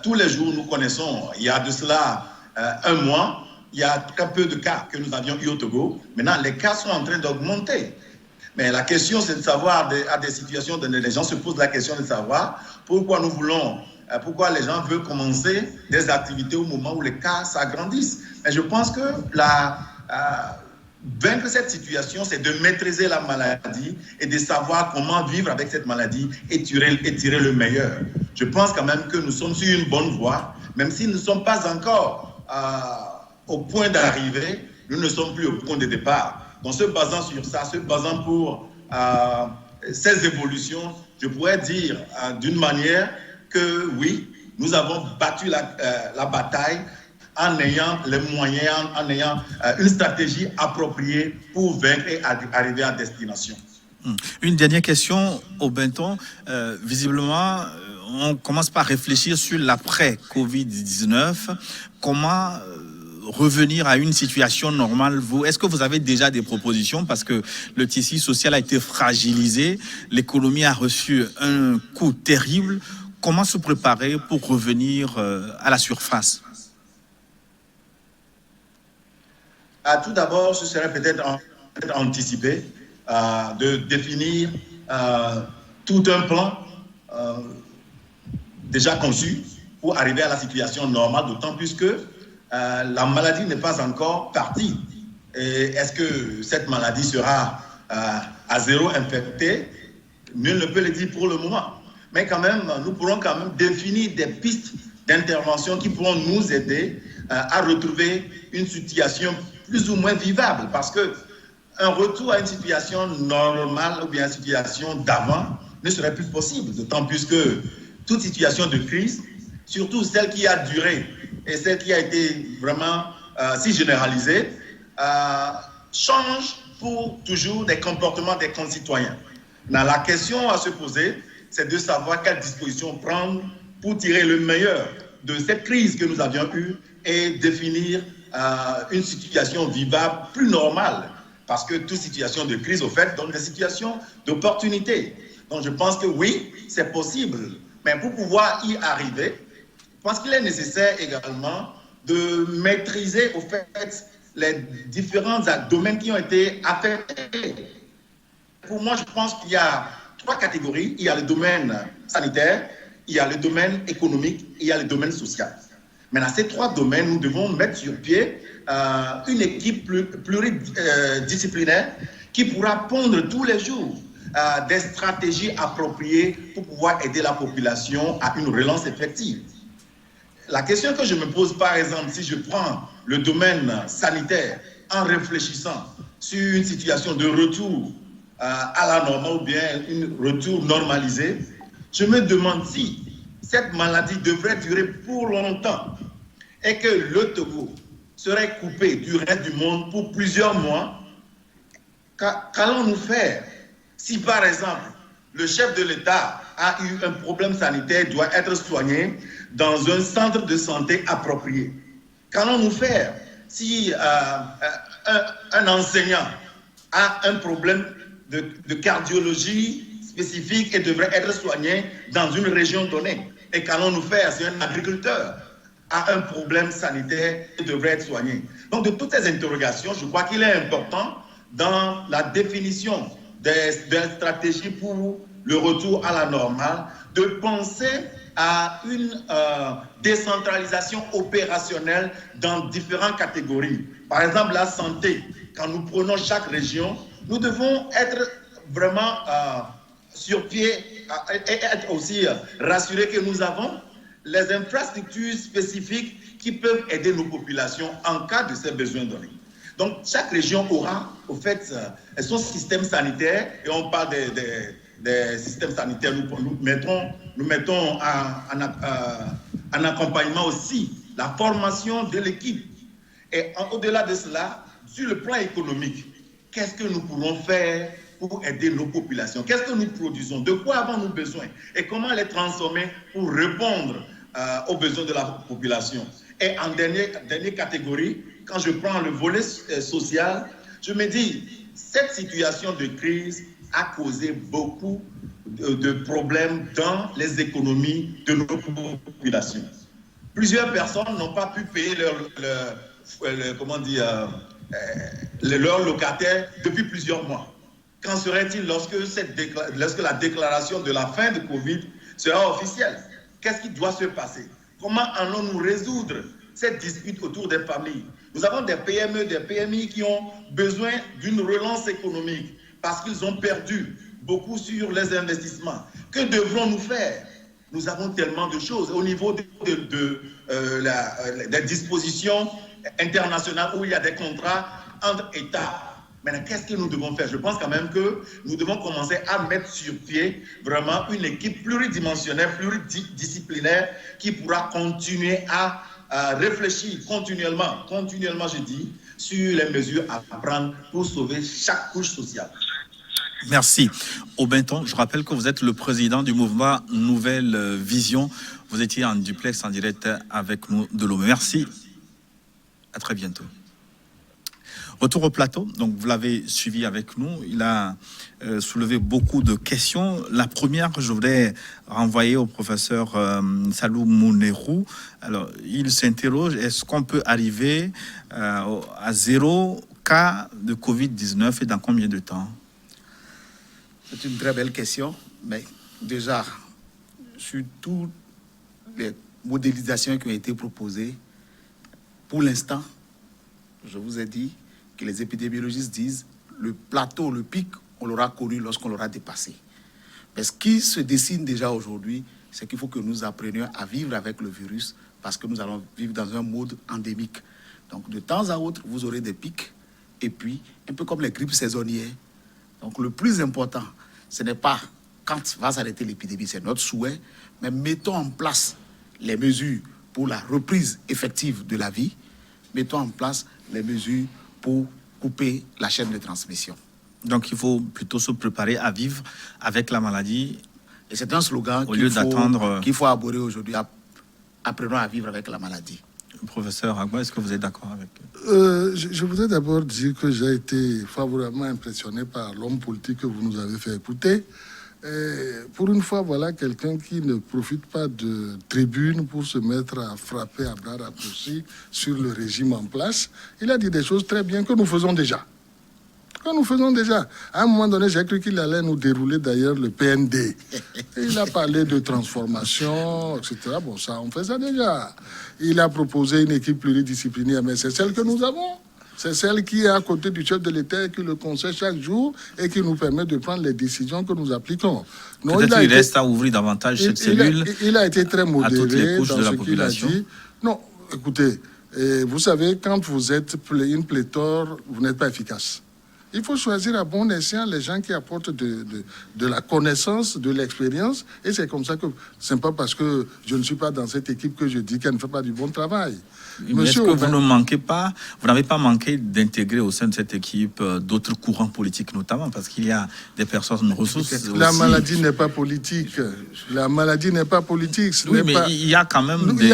tous les jours, nous connaissons, il y a de cela un mois, il y a très peu de cas que nous avions eu au Togo. Maintenant, les cas sont en train d'augmenter. Mais la question, c'est de savoir, à des situations données, les gens se posent la question de savoir pourquoi pourquoi les gens veulent commencer des activités au moment où les cas s'agrandissent. Mais je pense que vaincre cette situation, c'est de maîtriser la maladie et de savoir comment vivre avec cette maladie et tirer le meilleur. Je pense quand même que nous sommes sur une bonne voie, même si nous ne sommes pas encore au point d'arrivée, nous ne sommes plus au point de départ. Donc, se basant sur ça, se basant pour ces évolutions, je pourrais dire d'une manière que oui, nous avons battu la bataille en ayant les moyens, en ayant une stratégie appropriée pour vaincre et arriver à destination. Une dernière question au Benton. Visiblement, on commence par réfléchir sur l'après-Covid-19. Comment revenir à une situation normale? Est-ce que vous avez déjà des propositions? Parce que le tissu social a été fragilisé, l'économie a reçu un coup terrible. Comment se préparer pour revenir à la surface? Tout d'abord, ce serait peut-être anticiper, de définir tout un plan déjà conçu pour arriver à la situation normale, d'autant plus que la maladie n'est pas encore partie. Est-ce que cette maladie sera à zéro infectée? Nul ne peut le dire pour le moment. Mais quand même, nous pourrons quand même définir des pistes d'intervention qui pourront nous aider à retrouver une situation plus ou moins vivable. Parce qu'un retour à une situation normale ou bien une situation d'avant ne serait plus possible. D'autant plus que toute situation de crise, surtout celle qui a duré et celle qui a été vraiment si généralisée, change pour toujours des comportements des concitoyens. La question à se poser, c'est de savoir quelles dispositions prendre pour tirer le meilleur de cette crise que nous avions eue et définir une situation vivable plus normale. Parce que toute situation de crise, au fait, donne des situations d'opportunité. Donc je pense que oui, c'est possible. Mais pour pouvoir y arriver, je pense qu'il est nécessaire également de maîtriser, au fait, les différents domaines qui ont été affectés. Pour moi, je pense qu'il y a 3 catégories. Il y a le domaine sanitaire, il y a le domaine économique et il y a le domaine social. Maintenant, ces 3 domaines, nous devons mettre sur pied une équipe pluridisciplinaire qui pourra pondre tous les jours des stratégies appropriées pour pouvoir aider la population à une relance effective. La question que je me pose, par exemple, si je prends le domaine sanitaire en réfléchissant sur une situation de retour à la normale ou bien un retour normalisé, je me demande si cette maladie devrait durer pour longtemps et que le Togo serait coupé du reste du monde pour plusieurs mois. Qu'allons-nous faire si, par exemple, le chef de l'État a eu un problème sanitaire, doit être soigné dans un centre de santé approprié? Qu'allons-nous faire si un enseignant a un problème de cardiologie spécifique et devrait être soigné dans une région donnée? Et qu'allons-nous faire si un agriculteur a un problème sanitaire et devrait être soigné? Donc, de toutes ces interrogations, je crois qu'il est important dans la définition des stratégies pour le retour à la normale, de penser à une décentralisation opérationnelle dans différentes catégories. Par exemple, la santé, quand nous prenons chaque région, nous devons être vraiment sur pied et être aussi rassurés que nous avons les infrastructures spécifiques qui peuvent aider nos populations en cas de ces besoins donnés. Donc, chaque région aura, au fait, son système sanitaire, et on parle des systèmes sanitaires, nous mettons en accompagnement aussi la formation de l'équipe. Et au-delà de cela, sur le plan économique, qu'est-ce que nous pourrons faire pour aider nos populations? Qu'est-ce que nous produisons? De quoi avons-nous besoin? Et comment les transformer pour répondre aux besoins de la population? Et en dernière catégorie, quand je prends le volet social, je me dis, cette situation de crise a causé beaucoup de problèmes dans les économies de nos populations. Plusieurs personnes n'ont pas pu payer leur locataire depuis plusieurs mois. Qu'en serait-il lorsque la déclaration de la fin de Covid sera officielle? Qu'est-ce qui doit se passer? Comment allons-nous résoudre cette dispute autour des familles? Nous avons des PME, des PMI qui ont besoin d'une relance économique parce qu'ils ont perdu beaucoup sur les investissements. Que devrons-nous faire? Nous avons tellement de choses au niveau des dispositions internationales où il y a des contrats entre États. Maintenant, qu'est-ce que nous devons faire? Je pense quand même que nous devons commencer à mettre sur pied vraiment une équipe pluridimensionnelle, pluridisciplinaire qui pourra continuer à réfléchir continuellement je dis, sur les mesures à prendre pour sauver chaque couche sociale. Merci. Aubenton, je rappelle que vous êtes le président du mouvement Nouvelle Vision. Vous étiez en duplex, en direct avec nous de Lomé. Merci. À très bientôt. Retour au plateau. Donc, vous l'avez suivi avec nous. Il a soulevé beaucoup de questions. La première, je voudrais renvoyer au professeur Salou Mounerou. Alors, il s'interroge, est-ce qu'on peut arriver à 0 cas de Covid-19 et dans combien de temps? C'est une très belle question, mais déjà, sur toutes les modélisations qui ont été proposées, pour l'instant, je vous ai dit que les épidémiologistes disent le plateau, le pic, on l'aura connu lorsqu'on l'aura dépassé. Mais ce qui se dessine déjà aujourd'hui, c'est qu'il faut que nous apprenions à vivre avec le virus parce que nous allons vivre dans un mode endémique. Donc, de temps à autre, vous aurez des pics et puis, un peu comme les grippes saisonnières. Donc, le plus important, ce n'est pas quand va s'arrêter l'épidémie, c'est notre souhait, mais mettons en place les mesures pour la reprise effective de la vie, mettons en place les mesures pour couper la chaîne de transmission. Donc, il faut plutôt se préparer à vivre avec la maladie. Et c'est un slogan qu'il faut aborder aujourd'hui. Apprenons à vivre avec la maladie. Professeur Agba, est-ce que vous êtes d'accord avec je voudrais d'abord dire que j'ai été favorablement impressionné par l'homme politique que vous nous avez fait écouter. Pour une fois, voilà quelqu'un qui ne profite pas de tribune pour se mettre à frapper à bras raccourcis sur le régime en place. Il a dit des choses très bien que nous faisons déjà. À un moment donné, j'ai cru qu'il allait nous dérouler d'ailleurs le PND. Et il a parlé de transformation, etc. Bon, ça, on fait ça déjà. Il a proposé une équipe pluridisciplinaire, mais c'est celle que nous avons. C'est celle qui est à côté du chef de l'État, qui le conseille chaque jour et qui nous permet de prendre les décisions que nous appliquons. Peut-être qu'il reste à ouvrir davantage cette cellule. Il a été très modéré à toutes les couches dans de la ce qu'il a population. dit. Non, écoutez, vous savez, quand vous êtes une pléthore, vous n'êtes pas efficace. Il faut choisir à bon escient les gens qui apportent de la connaissance, de l'expérience. Et c'est comme ça que ce n'est pas parce que je ne suis pas dans cette équipe que je dis qu'elle ne fait pas du bon travail. Mais est-ce que vous ne manquez pas, vous n'avez pas manqué d'intégrer au sein de cette équipe d'autres courants politiques notamment, parce qu'il y a des personnes ressources. La maladie n'est pas politique. La maladie n'est pas politique. Oui, mais il y a quand même des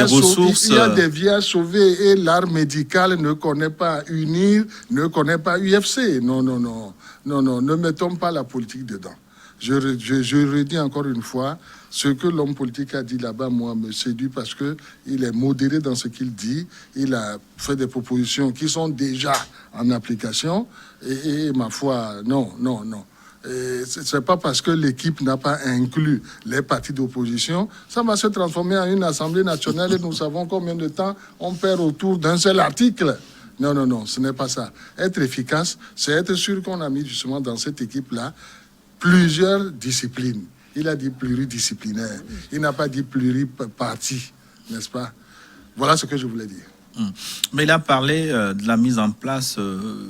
ressources. Il y a des vies à sauver et l'art médical ne connaît pas UNIR, ne connaît pas UFC. Non, ne mettons pas la politique dedans. Je redis encore une fois, ce que l'homme politique a dit là-bas, moi, me séduit parce qu'il est modéré dans ce qu'il dit. Il a fait des propositions qui sont déjà en application. Et ma foi, non. Ce n'est pas parce que l'équipe n'a pas inclus les partis d'opposition, ça va se transformer en une Assemblée nationale et nous savons combien de temps on perd autour d'un seul article. Non, non, non, ce n'est pas ça. Être efficace, c'est être sûr qu'on a mis justement dans cette équipe-là plusieurs disciplines. Il a dit pluridisciplinaire. Il n'a pas dit pluriparti, n'est-ce pas? Voilà ce que je voulais dire. Mais il a parlé de la mise en place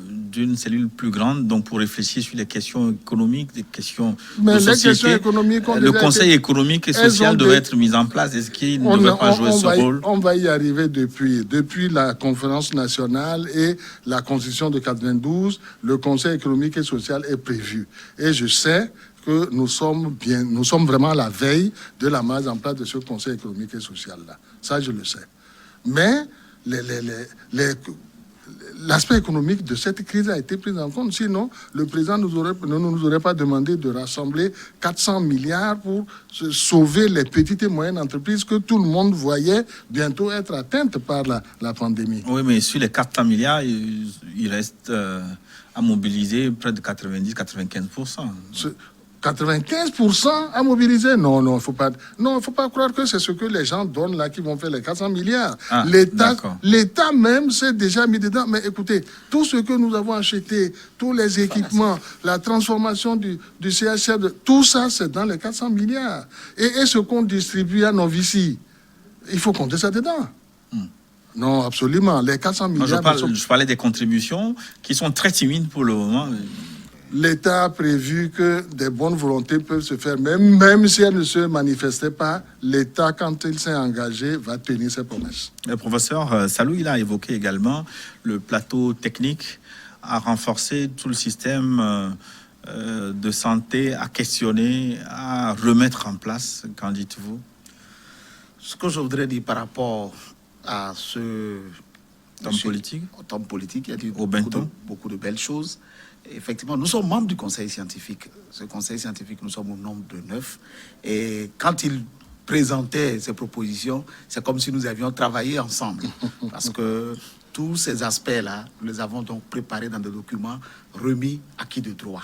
d'une cellule plus grande, donc pour réfléchir sur les questions économiques, des questions mais de les société. questions économiques ont Le déjà Conseil été... économique et social devait être mis en place. Est-ce qu'il ne devait pas jouer ce rôle? On va y arriver depuis la conférence nationale et la Constitution de 92. Le Conseil économique et social est prévu. Et je sais que nous sommes vraiment à la veille de la mise en place de ce Conseil économique et social-là. Ça, je le sais. Mais l'aspect économique de cette crise a été pris en compte. Sinon, le président ne nous aurait pas demandé de rassembler 400 milliards pour sauver les petites et moyennes entreprises que tout le monde voyait bientôt être atteintes par la pandémie. Oui, mais sur les 400 milliards, il reste à mobiliser près de 90-95%. 95% à mobiliser? Non, il ne faut pas croire que c'est ce que les gens donnent là qui vont faire les 400 milliards. Ah, L'État même s'est déjà mis dedans. Mais écoutez, tout ce que nous avons acheté, tous les équipements, la transformation du CHR, tout ça, c'est dans les 400 milliards. Et ce qu'on distribue à nos vicis, il faut compter ça dedans. Non, absolument. Les 400 milliards... Je parlais des contributions qui sont très timides pour le moment. L'État a prévu que des bonnes volontés peuvent se faire, même si elles ne se manifestaient pas. L'État, quand il s'est engagé, va tenir ses promesses. Le professeur Salou, il a évoqué également le plateau technique à renforcer tout le système de santé, à questionner, à remettre en place. Qu'en dites-vous? Ce que je voudrais dire par rapport à ce homme politique, il a dit beaucoup de belles choses. Effectivement, nous sommes membres du conseil scientifique. Ce conseil scientifique, nous sommes au nombre de 9. Et quand il présentait ses propositions, c'est comme si nous avions travaillé ensemble. Parce que tous ces aspects-là, nous les avons donc préparés dans des documents remis à qui de droit.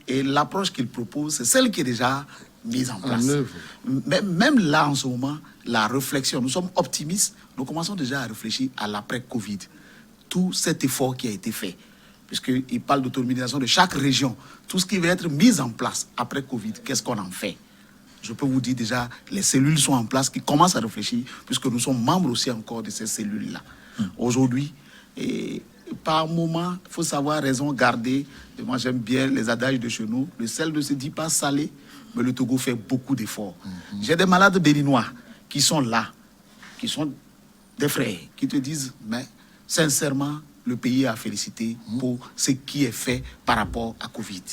Et l'approche qu'il propose, c'est celle qui est déjà mise en place. Même là, en ce moment, la réflexion, nous sommes optimistes, nous commençons déjà à réfléchir à l'après-Covid. Tout cet effort qui a été fait, puisqu'il parle d'autonomisation de chaque région, tout ce qui va être mis en place après Covid, qu'est-ce qu'on en fait? Je peux vous dire déjà, les cellules sont en place, qui commencent à réfléchir, puisque nous sommes membres aussi encore de ces cellules-là. Aujourd'hui, et par moment, il faut savoir raison garder. Et moi, j'aime bien les adages de chez nous. Le sel ne se dit pas salé, mais le Togo fait beaucoup d'efforts. J'ai des malades béninois qui sont là, qui sont des frères, qui te disent, mais sincèrement, le pays a félicité pour ce qui est fait par rapport à Covid.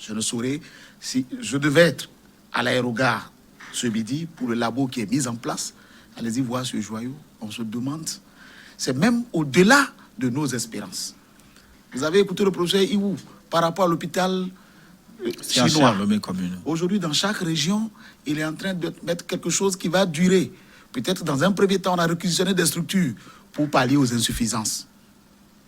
Je ne saurais, si je devais être à l'aérogare ce midi pour le labo qui est mis en place, allez-y voir ce joyau, on se demande, c'est même au-delà de nos espérances. Vous avez écouté le projet IWU par rapport à l'hôpital chinois. Aujourd'hui, dans chaque région, il est en train de mettre quelque chose qui va durer. Peut-être dans un premier temps, on a réquisitionné des structures pour pallier aux insuffisances.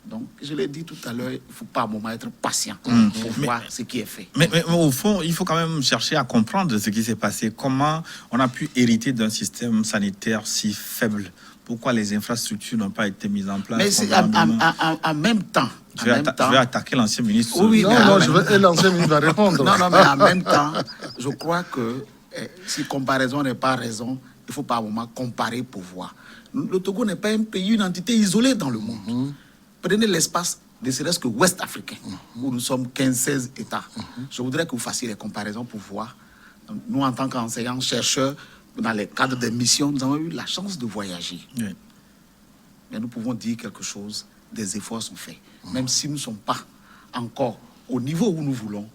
Donc, je l'ai dit tout à l'heure, il ne faut pas à un moment être patient pour voir ce qui est fait. Mais au fond, il faut quand même chercher à comprendre ce qui s'est passé. Comment on a pu hériter d'un système sanitaire si faible? Pourquoi les infrastructures n'ont pas été mises en place? Mais en même temps... Je vais attaquer l'ancien ministre. Oui, l'ancien ministre va répondre. Non, mais en même temps, je crois que si comparaison n'est pas raison, il ne faut pas à un moment comparer pour voir. Le Togo n'est pas un pays, une entité isolée dans le monde. Prenez l'espace, ne serait-ce que ouest africain, où nous sommes 15-16 États. Je voudrais que vous fassiez les comparaisons pour voir. Nous, en tant qu'enseignants, chercheurs, dans les cadres des missions, nous avons eu la chance de voyager. Oui. Mais nous pouvons dire quelque chose, des efforts sont faits. Même si nous ne sommes pas encore au niveau où nous voulons,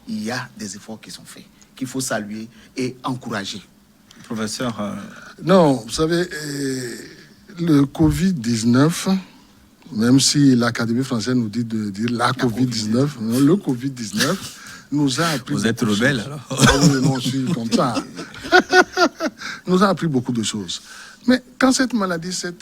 il y a des efforts qui sont faits, qu'il faut saluer et encourager. Professeur... Non, vous savez, le Covid-19, même si l'Académie française nous dit de dire la Covid-19, le Covid-19 nous a appris... Vous êtes rebelle, alors? Oui, non, je suis comme ça. nous a appris beaucoup de choses. Mais quand cette maladie s'est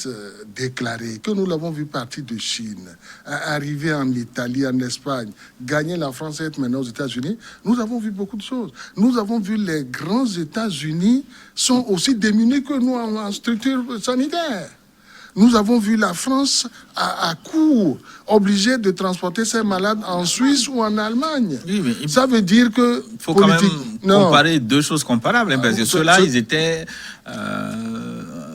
déclarée, que nous l'avons vu partir de Chine, arriver en Italie, en Espagne, gagner la France et être maintenant aux États-Unis, nous avons vu beaucoup de choses. Nous avons vu les grands États-Unis sont aussi démunis que nous en structure sanitaire. Nous avons vu la France à court, obligée de transporter ses malades en Suisse ou en Allemagne. Oui, mais ça veut dire que... Il faut quand même comparer deux choses comparables, hein, parce que ceux-là, ils étaient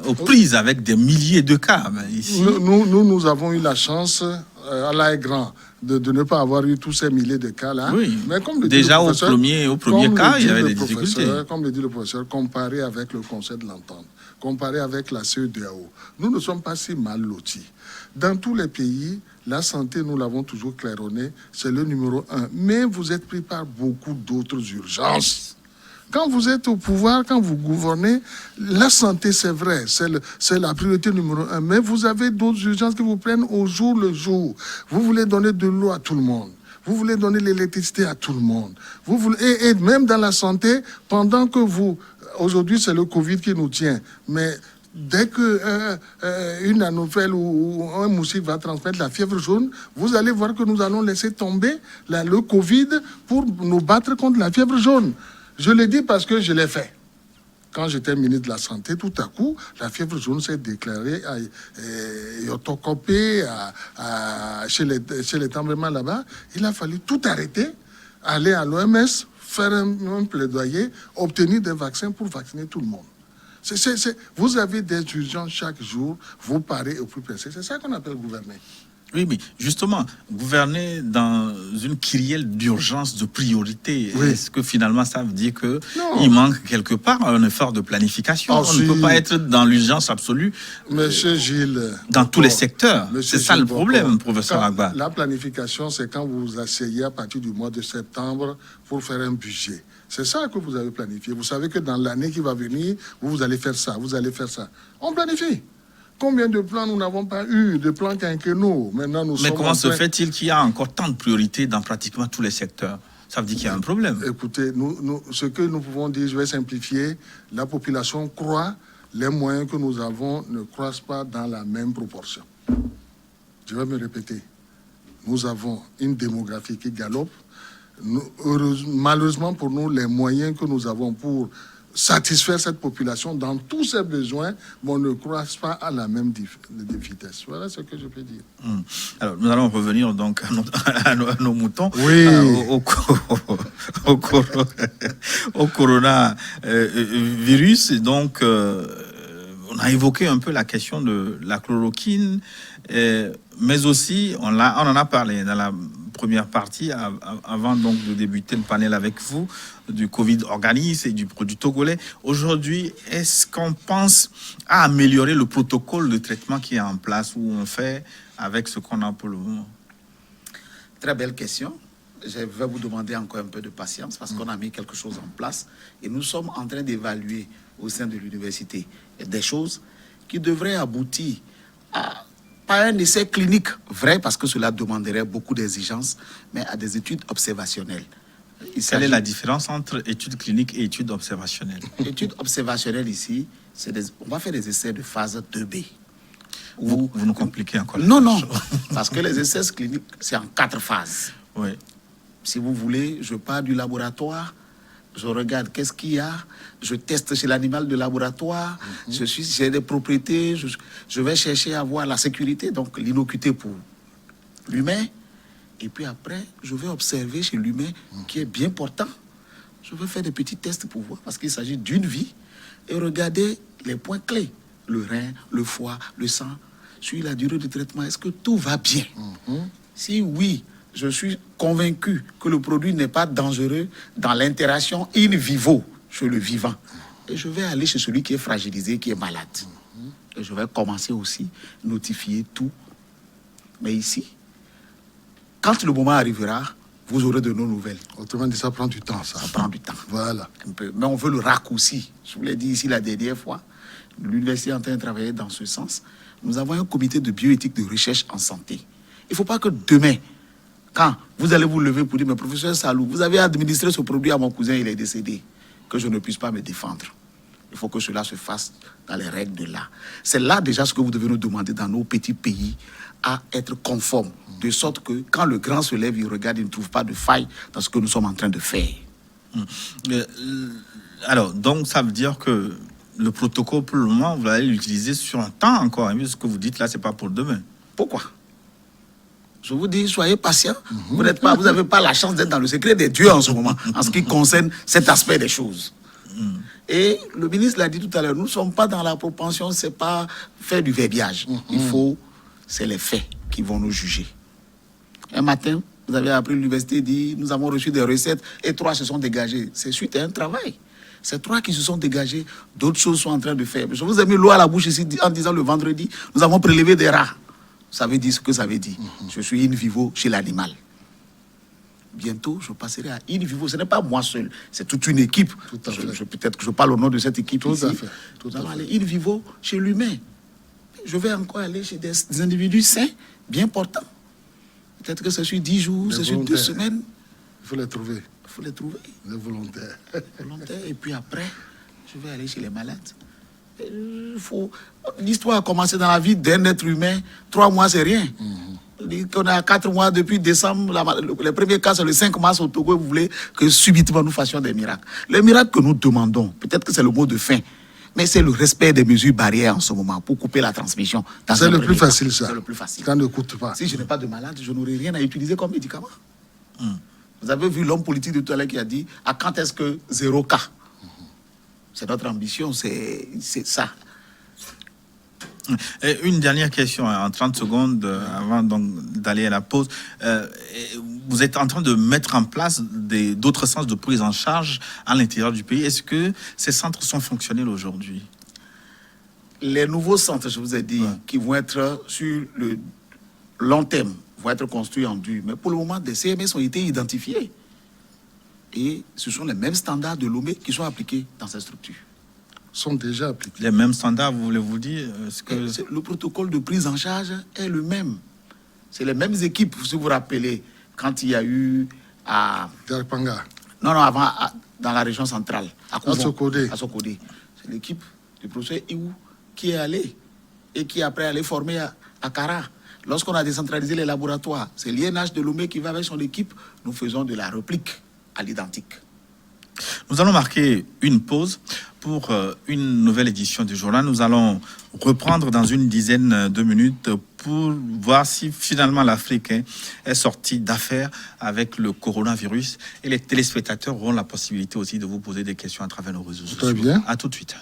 aux prises avec des milliers de cas. Mais ici... Nous avons eu la chance, Allah est grand, de ne pas avoir eu tous ces milliers de cas-là. Oui. Mais comme le déjà dit au premier cas, il y avait des difficultés. Comme le dit le professeur, comparé avec le Conseil de l'Entente, comparé avec la CEDEAO, nous ne sommes pas si mal lotis. Dans tous les pays, la santé, nous l'avons toujours claironné, c'est le numéro 1. Mais vous êtes pris par beaucoup d'autres urgences. Quand vous êtes au pouvoir, quand vous gouvernez, la santé, c'est vrai, c'est la priorité numéro 1. Mais vous avez d'autres urgences qui vous prennent au jour le jour. Vous voulez donner de l'eau à tout le monde. Vous voulez donner l'électricité à tout le monde. Vous voulez, et même dans la santé, pendant que vous... Aujourd'hui, c'est le Covid qui nous tient. Mais dès qu'une anophèle ou un moustique va transmettre la fièvre jaune, vous allez voir que nous allons laisser tomber le Covid pour nous battre contre la fièvre jaune. Je le dis parce que je l'ai fait. Quand j'étais ministre de la Santé, tout à coup, la fièvre jaune s'est déclarée à Yotokopé, chez les Tambémans là-bas. Il a fallu tout arrêter, aller à l'OMS, faire un plaidoyer, obtenir des vaccins pour vacciner tout le monde. Vous avez des urgences chaque jour, vous parez au plus pressé. C'est ça qu'on appelle gouverner. Oui, mais justement, gouverner dans une kyrielle d'urgence, de priorité, oui. Est-ce que finalement ça veut dire qu'il manque quelque part un effort de planification? On ne peut pas être dans l'urgence absolue. Monsieur Gilles, dans tous les secteurs. C'est ça le problème, professeur Agba. La planification, c'est quand vous vous asseyez à partir du mois de septembre pour faire un budget. C'est ça que vous avez planifié. Vous savez que dans l'année qui va venir, vous allez faire ça, vous allez faire ça. On planifie. Combien de plans nous n'avons pas eu, de plans quinquennaux? Maintenant, Mais comment se fait-il qu'il y a encore tant de priorités dans pratiquement tous les secteurs? Ça veut dire qu'il y a un problème. Écoutez, ce que nous pouvons dire, je vais simplifier, la population croît, les moyens que nous avons ne croissent pas dans la même proportion. Je vais me répéter. Nous avons une démographie qui galope. Malheureusement pour nous, les moyens que nous avons pour satisfaire cette population dans tous ses besoins, mais on ne croise pas à la même vitesse. Voilà ce que je peux dire. Alors, nous allons revenir donc à nos moutons. Oui. Au coronavirus. Donc, on a évoqué un peu la question de la chloroquine, mais aussi, on en a parlé dans la première partie, avant donc de débuter le panel avec vous, du Covid organisme et du produit togolais. Aujourd'hui, est-ce qu'on pense à améliorer le protocole de traitement qui est en place, où on fait avec ce qu'on a pour le moment? Très belle question. Je vais vous demander encore un peu de patience parce qu'on a mis quelque chose en place et nous sommes en train d'évaluer au sein de l'université des choses qui devraient aboutir à pas un essai clinique vrai, parce que cela demanderait beaucoup d'exigences, mais à des études observationnelles. Quelle est la différence entre études cliniques et études observationnelles? Études observationnelles ici, on va faire des essais de phase 2B. Vous nous compliquez encore. Non, parce que les essais cliniques, c'est en 4 phases. Oui. Si vous voulez, je pars du laboratoire, je regarde qu'est-ce qu'il y a, je teste chez l'animal de laboratoire, j'ai des propriétés, je vais chercher à voir la sécurité, donc l'innocuité pour l'humain, et puis après, je vais observer chez l'humain qui est bien portant. Je vais faire des petits tests pour voir, parce qu'il s'agit d'une vie, et regarder les points clés, le rein, le foie, le sang, sur la durée de traitement, est-ce que tout va bien? Si oui, je suis convaincu que le produit n'est pas dangereux dans l'interaction in vivo, chez le vivant. Et je vais aller chez celui qui est fragilisé, qui est malade. Et je vais commencer aussi à notifier tout. Mais ici, quand le moment arrivera, vous aurez de nos nouvelles. Autrement dit, ça prend du temps, ça. Ça prend du temps. Voilà. Un peu. Mais on veut le raccourci. Je vous l'ai dit ici la dernière fois. L'université est en train de travailler dans ce sens. Nous avons un comité de bioéthique de recherche en santé. Il ne faut pas que demain, quand vous allez vous lever pour dire, mais professeur Salou, vous avez administré ce produit à mon cousin, il est décédé, que je ne puisse pas me défendre. Il faut que cela se fasse dans les règles de l'art. C'est là déjà ce que vous devez nous demander dans nos petits pays, à être conformes, de sorte que quand le grand se lève, il regarde, il ne trouve pas de faille dans ce que nous sommes en train de faire. Alors, donc ça veut dire que le protocole, pour le moment, vous allez l'utiliser sur un temps encore. Hein, ce que vous dites là, c'est pas pour demain. Pourquoi? Je vous dis, soyez patients. Vous n'avez pas la chance d'être dans le secret des dieux en ce moment, en ce qui concerne cet aspect des choses. Et le ministre l'a dit tout à l'heure, nous ne sommes pas dans la propension, c'est pas faire du verbiage. C'est les faits qui vont nous juger. Un matin, vous avez appris l'université dit, nous avons reçu des recettes et 3 se sont dégagés. C'est suite à un travail. C'est 3 qui se sont dégagés, d'autres choses sont en train de faire. Je vous ai mis l'eau à la bouche ici en disant le vendredi, nous avons prélevé des rats. Ça veut dire ce que ça veut dire. Je suis in vivo chez l'animal. Bientôt, je passerai à in vivo. Ce n'est pas moi seul, c'est toute une équipe. Peut-être que je parle au nom de cette équipe ici. Nous allons aller in vivo chez l'humain. Je vais encore aller chez des individus sains, bien portants. Peut-être que c'est sur 10 jours, c'est sur 2 semaines. Il faut les trouver. Il faut les trouver. Les volontaires. Et puis après, je vais aller chez les malades. L'histoire a commencé dans la vie d'un être humain. 3 mois, c'est rien. On a 4 mois depuis décembre. Le premier cas, c'est le 5 mars au Togo. Vous voulez que subitement nous fassions des miracles. Le miracle que nous demandons, peut-être que c'est le mot de fin, mais c'est le respect des mesures barrières en ce moment pour couper la transmission. C'est le plus facile, ça. C'est le plus facile. Ça ne coûte pas. Si je n'ai pas de malade, je n'aurai rien à utiliser comme médicament. Vous avez vu l'homme politique de tout à l'heure qui a dit à quand est-ce que 0 cas? C'est notre ambition, c'est ça. Et une dernière question en 30 secondes avant d'aller à la pause. Vous êtes en train de mettre en place d'autres centres de prise en charge à l'intérieur du pays. Est-ce que ces centres sont fonctionnels aujourd'hui? Les nouveaux centres, je vous ai dit, qui vont être sur le long terme, vont être construits en dur. Mais pour le moment, des CMS ont été identifiés. Et ce sont les mêmes standards de Lomé qui sont appliqués dans ces structures. Sont déjà appliqués. Les mêmes standards, vous voulez vous dire Le protocole de prise en charge est le même. C'est les mêmes équipes, si vous vous rappelez, quand il y a eu à... Terpanga. Non, avant, dans la région centrale. À Sokodé. C'est l'équipe du professeur Iou qui est allée et qui après allé former à Kara. Lorsqu'on a décentralisé les laboratoires, c'est l'INH de Lomé qui va avec son équipe. Nous faisons de la réplique à l'identique. Nous allons marquer une pause pour une nouvelle édition du journal. Nous allons reprendre dans une dizaine de minutes pour voir si finalement l'Afrique est sortie d'affaire avec le coronavirus. Et les téléspectateurs auront la possibilité aussi de vous poser des questions à travers nos réseaux sociaux. Très bien. À tout de suite.